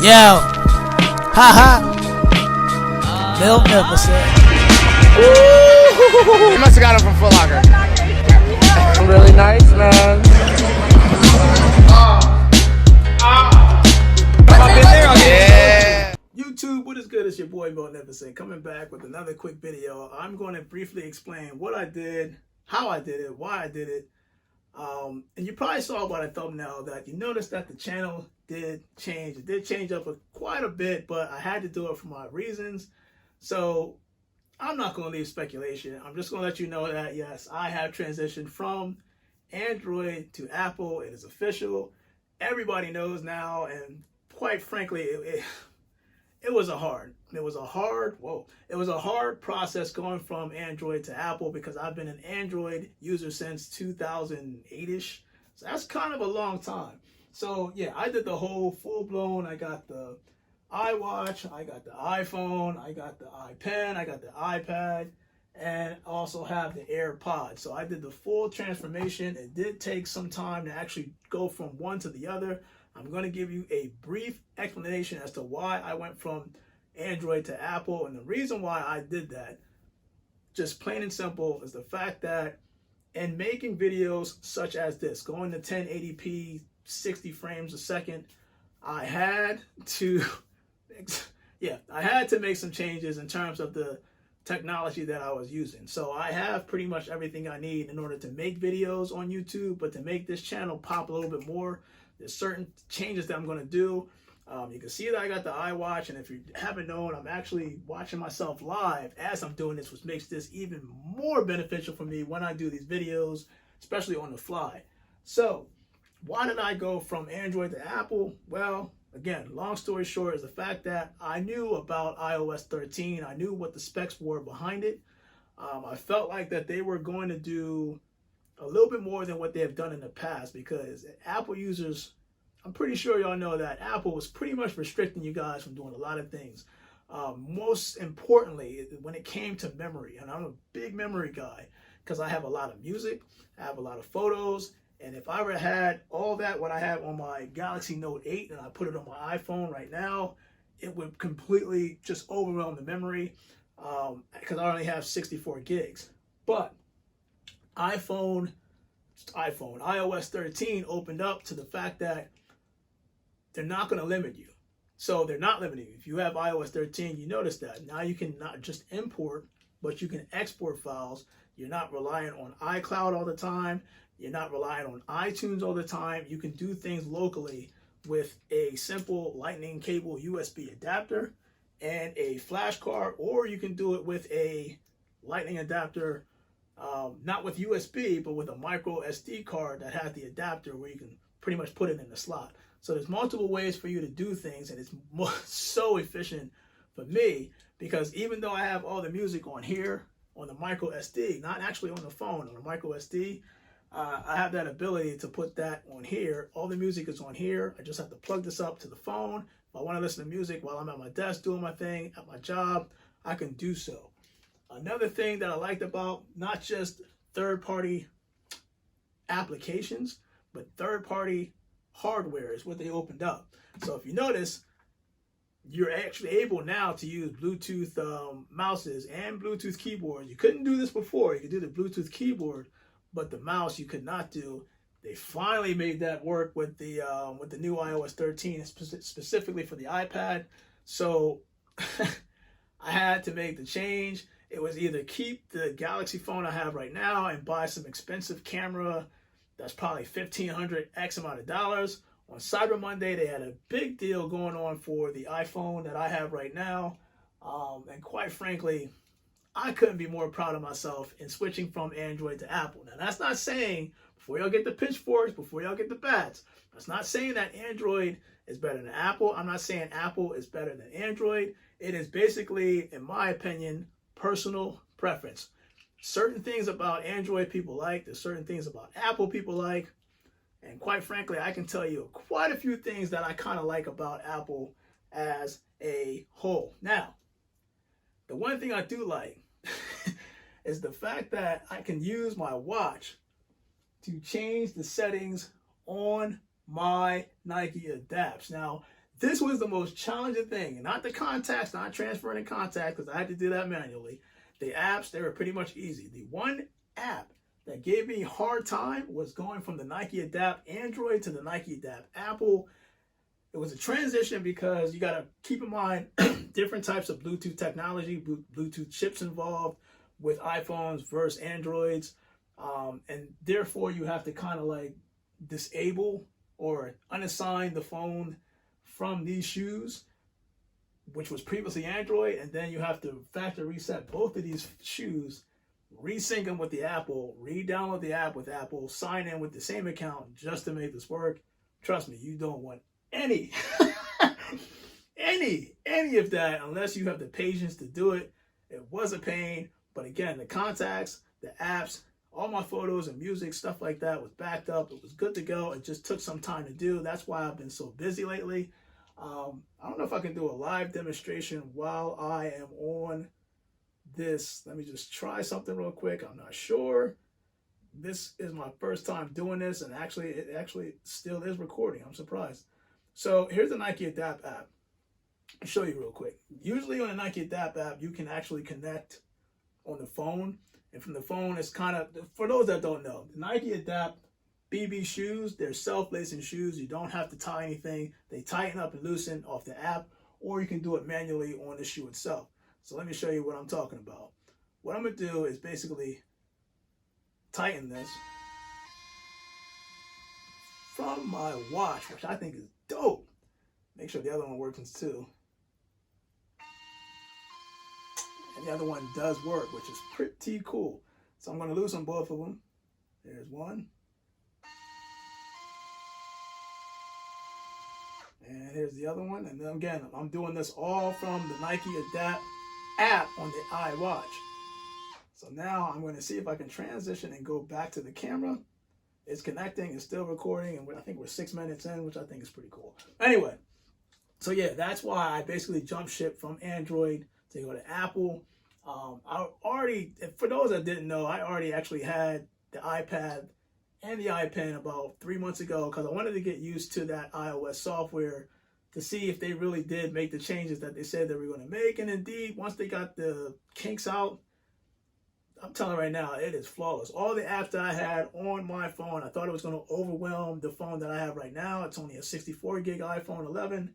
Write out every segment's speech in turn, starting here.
Yo, haha, Bill Nicholson. You must have got him from Foot Locker. Really nice, man. Yeah. YouTube, what is good? It's your boy Bill Nicholson coming back with another quick video. I'm going to briefly explain what I did, how I did it, why I did it. And you probably saw by the thumbnail that you noticed that the channel did change. It did change up quite a bit, but I had to do it for my reasons. So I'm not going to leave speculation. I'm just going to let you know that, yes, I have transitioned from Android to Apple. It is official. Everybody knows now, and quite frankly, it was a hard process going from Android to Apple, because I've been an Android user since 2008-ish. So that's kind of a long time. So yeah, I did the whole full-blown. I got the iWatch, I got the iPhone, I got the iPen, I got the iPad, and also have the AirPods. So I did the full transformation. It did take some time to actually go from one to the other. I'm going to give you a brief explanation as to why I went from Android to Apple. And the reason why I did that, just plain and simple, is the fact that in making videos such as this, going to 1080p, 60 frames a second, I had to, I had to make some changes in terms of the technology that I was using. So I have pretty much everything I need in order to make videos on YouTube, but to make this channel pop a little bit more, there's certain changes that I'm going to do. You can see that I got the iWatch, and if you haven't known, I'm actually watching myself live as I'm doing this, which makes this even more beneficial for me when I do these videos, especially on the fly. So why did I go from Android to Apple? Well, again, long story short is the fact that I knew about iOS 13. I knew what the specs were behind it. I felt like that they were going to do a little bit more than what they have done in the past, because Apple users, I'm pretty sure y'all know that Apple was pretty much restricting you guys from doing a lot of things. Most importantly, when it came to memory, and I'm a big memory guy because I have a lot of music, I have a lot of photos, and if I ever had all that, what I have on my Galaxy Note 8, and I put it on my iPhone right now, it would completely just overwhelm the memory, because I only have 64 gigs. But iOS 13 opened up to the fact that they're not going to limit you. So they're not limiting you. If you have iOS 13, you notice that. Now you can not just import, but you can export files. You're not relying on iCloud all the time. You're not relying on iTunes all the time. You can do things locally with a simple Lightning cable USB adapter and a flash card, or you can do it with a Lightning adapter, not with USB, but with a micro SD card that has the adapter where you can pretty much put it in the slot. So there's multiple ways for you to do things, and it's so efficient for me, because even though I have all the music on here, on the micro SD, not actually on the phone, on the micro SD, I have that ability to put that on here. All the music is on here. I just have to plug this up to the phone. If I want to listen to music while I'm at my desk doing my thing, at my job, I can do so. Another thing that I liked about not just third-party applications, but third-party hardware is what they opened up. So if you notice, you're actually able now to use Bluetooth mouses and Bluetooth keyboards. You couldn't do this before. You could do the Bluetooth keyboard, but the mouse you could not do. They finally made that work with the new iOS 13, specifically for the iPad. So I had to make the change. It was either keep the Galaxy phone I have right now and buy some expensive camera that's probably $1,500 X amount of dollars. On Cyber Monday, they had a big deal going on for the iPhone that I have right now. And quite frankly, I couldn't be more proud of myself in switching from Android to Apple. Now, that's not saying, before y'all get the pitchforks, before y'all get the bats, that's not saying that Android is better than Apple. I'm not saying Apple is better than Android. It is basically, in my opinion, personal preference. Certain things about Android people like, there's certain things about Apple people like, and quite frankly, I can tell you quite a few things that I kind of like about Apple as a whole. Now, the one thing I do like is the fact that I can use my watch to change the settings on my Nike Adapts. Now, This was the most challenging thing. Not the contacts, not transferring the contacts, because I had to do that manually. The apps, they were pretty much easy. The one app that gave me a hard time was going from the Nike Adapt Android to the Nike Adapt Apple. It was a transition because you got to keep in mind different types of Bluetooth technology, Bluetooth chips involved with iPhones versus Androids. And therefore, you have to kind of like disable or unassign the phone from these shoes, which was previously Android. And then you have to factory reset both of these shoes, resync them with the Apple, re-download the app with Apple, sign in with the same account just to make this work. Trust me, you don't want any of that unless you have the patience to do it. It was a pain, but again, the contacts, the apps, all my photos and music, stuff like that was backed up. It was good to go. It just took some time to do. That's why I've been so busy lately. I don't know if I can do a live demonstration while I am on this. Let me just try something real quick. I'm not sure. This is my first time doing this, and it actually still is recording. I'm surprised. So here's the Nike Adapt app. I'll show you real quick. Usually on the Nike Adapt app, you can actually connect on the phone. And from the phone, it's kind of, for those that don't know, the Nike Adapt BB shoes, they're self-lacing shoes. You don't have to tie anything. They tighten up and loosen off the app, or you can do it manually on the shoe itself. So let me show you what I'm talking about. What I'm going to do is basically tighten this from my watch, which I think is dope. Make sure the other one works too. And the other one does work, which is pretty cool. So I'm going to loosen both of them. There's one. And here's the other one. And then again, I'm doing this all from the Nike Adapt app on the iWatch. So now I'm going to see if I can transition and go back to the camera. It's connecting, it's still recording, and I think we're 6 minutes in, which I think is pretty cool. Anyway, so yeah, that's why I basically jump ship from Android to go to Apple. I already, for those that didn't know, I already actually had the iPad and the iPen about 3 months ago because I wanted to get used to that iOS software to see if they really did make the changes that they said they were going to make. And indeed, once they got the kinks out, I'm telling you right now, it is flawless. All the apps that I had on my phone, I thought it was going to overwhelm the phone that I have right now. It's only a 64 gig iPhone 11.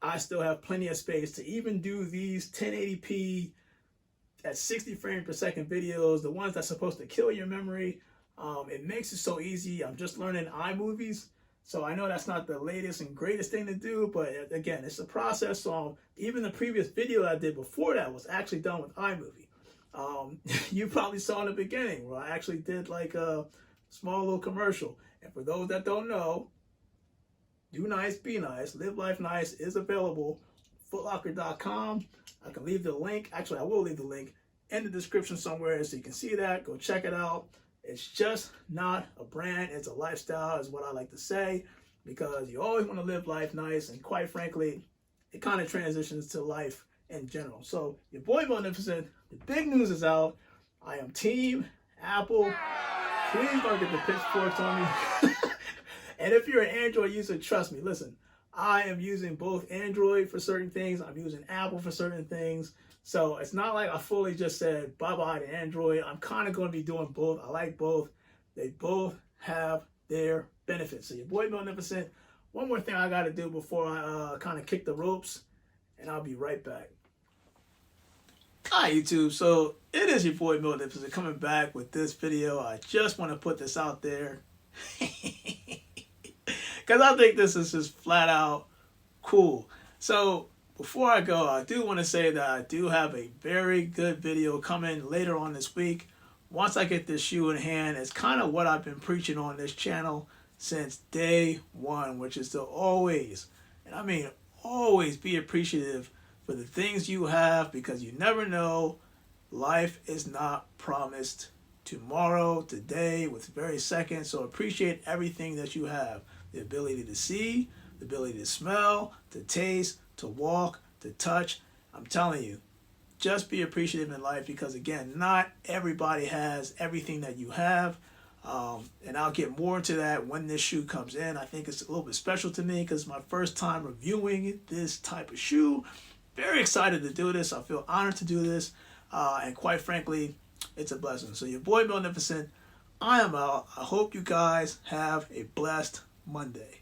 I still have plenty of space to even do these 1080p at 60 frames per second videos, the ones that's supposed to kill your memory. It makes it so easy. I'm just learning iMovies, so I know that's not the latest and greatest thing to do, but again, it's a process. So even the previous video I did before that was actually done with iMovie. You probably saw in the beginning where I actually did like a small little commercial. And for those that don't know, do nice, be nice, live life nice is available. Footlocker.com. I can leave the link. Actually, I will leave the link in the description somewhere so you can see that. Go check it out. It's just not a brand. It's a lifestyle is what I like to say, because you always want to live life nice. And quite frankly, it kind of transitions to life in general. So your boy Magnificent, the big news is out. I am Team Apple. Please don't get the pitchforks on me. And if you're an Android user, trust me, listen, I am using both Android for certain things. I'm using Apple for certain things. So it's not like I fully just said bye-bye to Android. I'm kind of going to be doing both. I like both. They both have their benefits. So your boy Magnificent, one more thing I got to do before I kind of kick the ropes, and I'll be right back. Hi YouTube, so it is your boy Magnificent coming back with this video. I just want to put this out there because I think this is just flat out cool. So before I go, I do want to say that I do have a very good video coming later on this week. Once I get this shoe in hand, it's kind of what I've been preaching on this channel since day one, which is to always, and I mean always, be appreciative for the things you have, because you never know. Life is not promised tomorrow, today, with very seconds. So appreciate everything that you have. The ability to see, the ability to smell, to taste, to walk, to touch. I'm telling you, just be appreciative in life, because again, not everybody has everything that you have. And I'll get more into that when this shoe comes in. I think it's a little bit special to me because it's my first time reviewing this type of shoe. Very excited to do this. I feel honored to do this. And quite frankly, it's a blessing. So your boy Magnificent, I am out. I hope you guys have a blessed Monday.